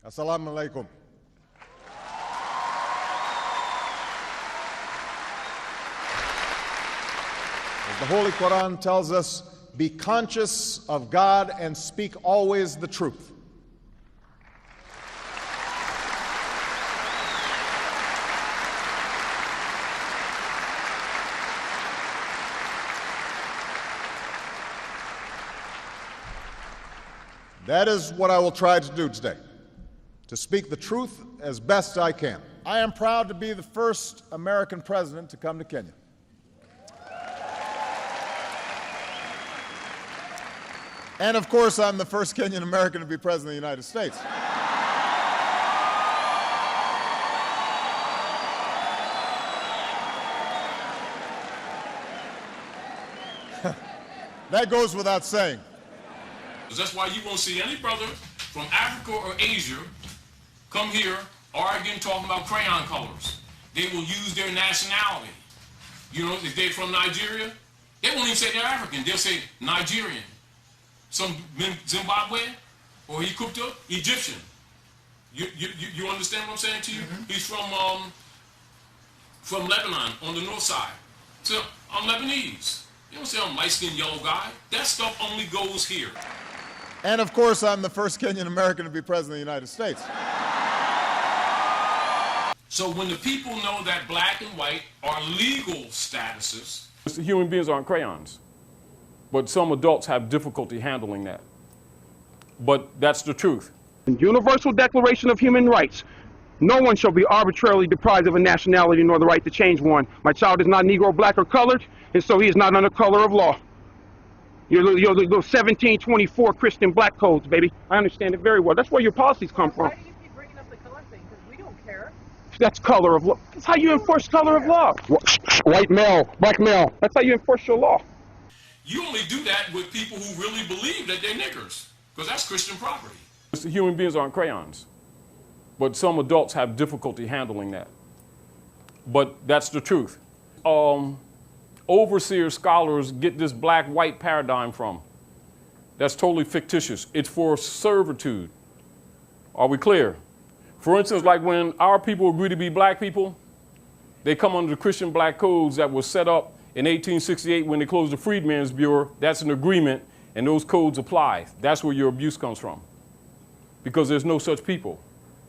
Assalamu alaikum. As the Holy Quran tells us, be conscious of God and speak always the truth. That is what I will try to do today, to speak the truth as best I can. I am proud to be the first American president to come to Kenya. And of course, I'm the first Kenyan American to be president of the United States. That goes without saying. That's why you won't see any brother from Africa or Asia come here arguing, talking about crayon colors. They will use their nationality. You know, if they're from Nigeria, they won't even say they're African. They'll say Nigerian. Some Zimbabwe or Egyptian. You understand what I'm saying to you? Mm-hmm. He's from Lebanon on the north side. So I'm Lebanese. You don't say I'm light-skinned yellow guy. That stuff only goes here. And of course, I'm the first Kenyan American to be president of the United States. So when the people know that black and white are legal statuses. Human beings aren't crayons, but some adults have difficulty handling that. But that's the truth. Universal Declaration of Human Rights. No one shall be arbitrarily deprived of a nationality nor the right to change one. My child is not Negro, black, or colored, and so he is not under color of law. Your little 1724 Christian black codes, baby. I understand it very well. That's where your policies come from. Why do you keep bringing up the color thing? Because we don't care. That's color of law. That's how you enforce color of law. White male, black male. That's how you enforce your law. You only do that with people who really believe that they're niggers, because that's Christian property. Human beings aren't crayons, but some adults have difficulty handling that. But that's the truth. Overseer scholars get this black-white paradigm from. That's totally fictitious. It's for servitude. Are we clear? For instance, like when our people agree to be black people, they come under the Christian black codes that were set up in 1868 when they closed the Freedmen's Bureau. That's an agreement, and those codes apply. That's where your abuse comes from, because there's no such people.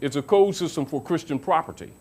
It's a code system for Christian property.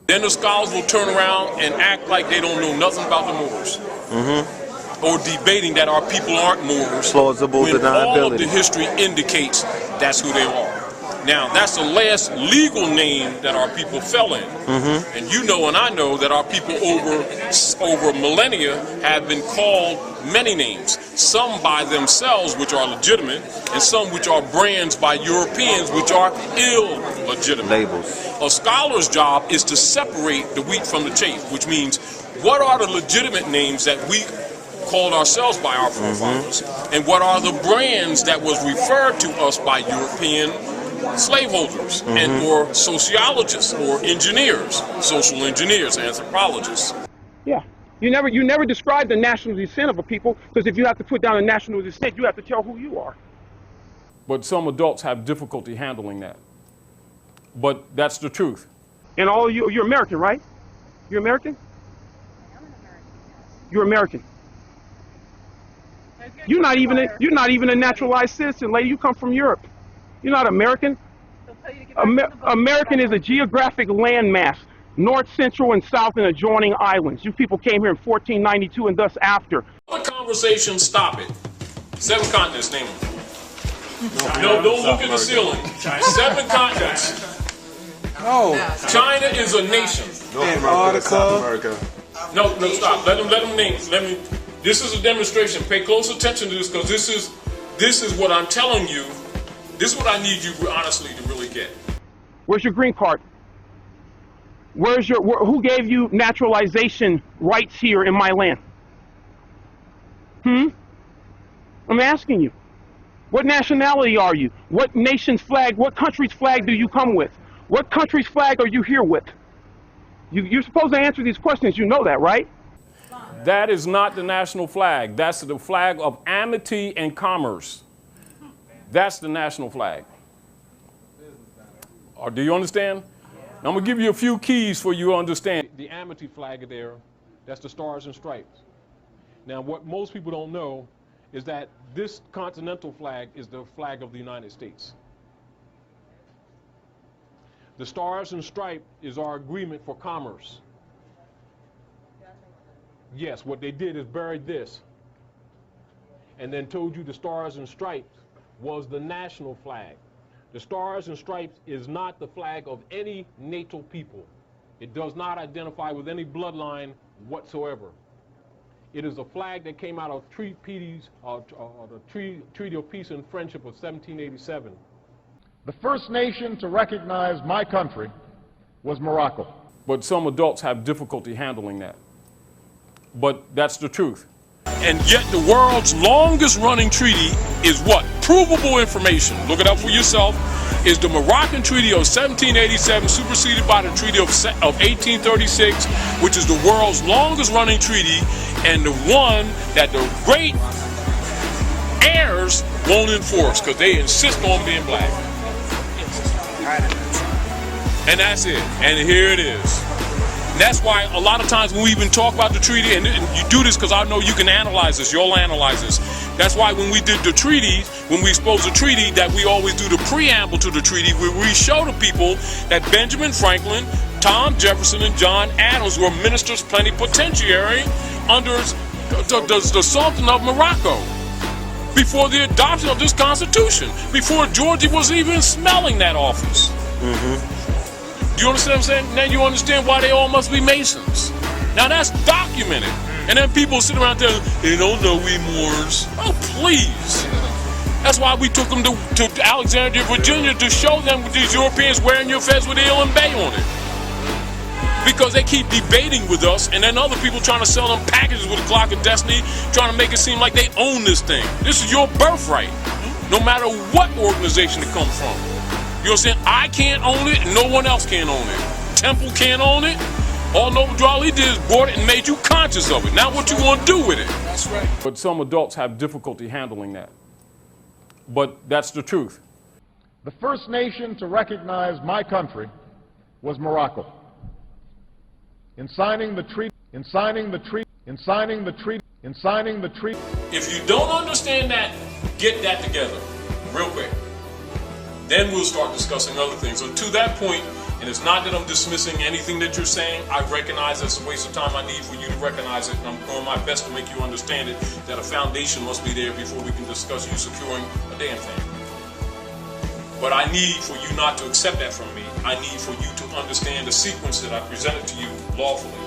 Then the scholars will turn around and act like they don't know nothing about the Moors. Mm-hmm. Or debating that our people aren't Moors. Plausible when deniability. all of the history indicates that's who they are. Now, that's the last legal name that our people fell in. Mm-hmm. And you know and I know that our people over millennia have been called many names. Some by themselves, which are legitimate, and some which are brands by Europeans, which are illegitimate. Labels. A scholar's job is to separate the wheat from the chaff, which means what are the legitimate names that we called ourselves by our forefathers, and what are the brands that was referred to us by European slaveholders and or sociologists or engineers, social engineers, anthropologists. Yeah. You never describe the national descent of a people, because if you have to put down a national descent, you have to tell who you are. But some adults have difficulty handling that. But that's the truth. And all you're American, right? You're American? I am an American, yes. You're American. You're not even a naturalized citizen, lady. You come from Europe. You're not American. American is a geographic landmass, north, central, and south, and adjoining islands. You people came here in 1492 and thus after. The conversation, stop it. 7 continents, name them. No, don't look at the ceiling. 7 continents. No. China is a nation. Antarctica. No, stop. Let them name. This is a demonstration. Pay close attention to this, because this is what I'm telling you. This is what I need you honestly to really get. Where's your green card? Who gave you naturalization rights here in my land? I'm asking you. What nationality are you? What nation's flag, what country's flag do you come with? What country's flag are you here with? You're supposed to answer these questions. You know that, right? That is not the national flag. That's the flag of amity and commerce. That's the national flag. Or do you understand? Now, I'm going to give you a few keys for you to understand. The amity flag there, that's the Stars and Stripes. Now, what most people don't know is that this continental flag is the flag of the United States. The Stars and Stripes is our agreement for commerce. Yes, what they did is buried this and then told you the Stars and Stripes was the national flag. The Stars and Stripes is not the flag of any natal people. It does not identify with any bloodline whatsoever. It is a flag that came out of the Treaty of Peace and Friendship of 1787. The first nation to recognize my country was Morocco. But some adults have difficulty handling that. But that's the truth. And yet the world's longest running treaty is what? Provable information. Look it up for yourself. Is the Moroccan Treaty of 1787 superseded by the Treaty of 1836, which is the world's longest running treaty and the one that the great heirs won't enforce because they insist on being black. And that's it. And here it is. And that's why a lot of times when we even talk about the treaty, and you do this because I know you can analyze this, you'll analyze this. That's why when we did the treaty, when we exposed the treaty, that we always do the preamble to the treaty, where we show the people that Benjamin Franklin, Tom Jefferson, and John Adams were ministers plenipotentiary under the Sultan of Morocco before the adoption of this Constitution, before Georgia was even smelling that office. Do you understand what I'm saying? Now you understand why they all must be Masons. Now that's documented. And then people sit around there, they don't know we Moors. Oh, please. That's why we took them to Alexandria, Virginia to show them these Europeans wearing your fez with Ill and Bay on it. Because they keep debating with us, and then other people trying to sell them packages with a clock of destiny, trying to make it seem like they own this thing. This is your birthright, no matter what organization it comes from. You understand? I can't own it, and no one else can own it. Temple can't own it. All he did is brought it and made you conscious of it. Now what you want to do with it? That's right. But some adults have difficulty handling that. But that's the truth. The first nation to recognize my country was Morocco. In signing the treaty, If you don't understand that, get that together real quick. Then we'll start discussing other things. So to that point, and it's not that I'm dismissing anything that you're saying, I recognize that's a waste of time. I need for you to recognize it, and I'm doing my best to make you understand it, that a foundation must be there before we can discuss you securing a damn thing. But I need for you not to accept that from me. I need for you to understand the sequence that I presented to you lawfully,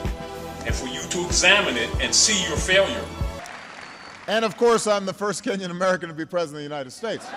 and for you to examine it and see your failure. And of course, I'm the first Kenyan American to be president of the United States.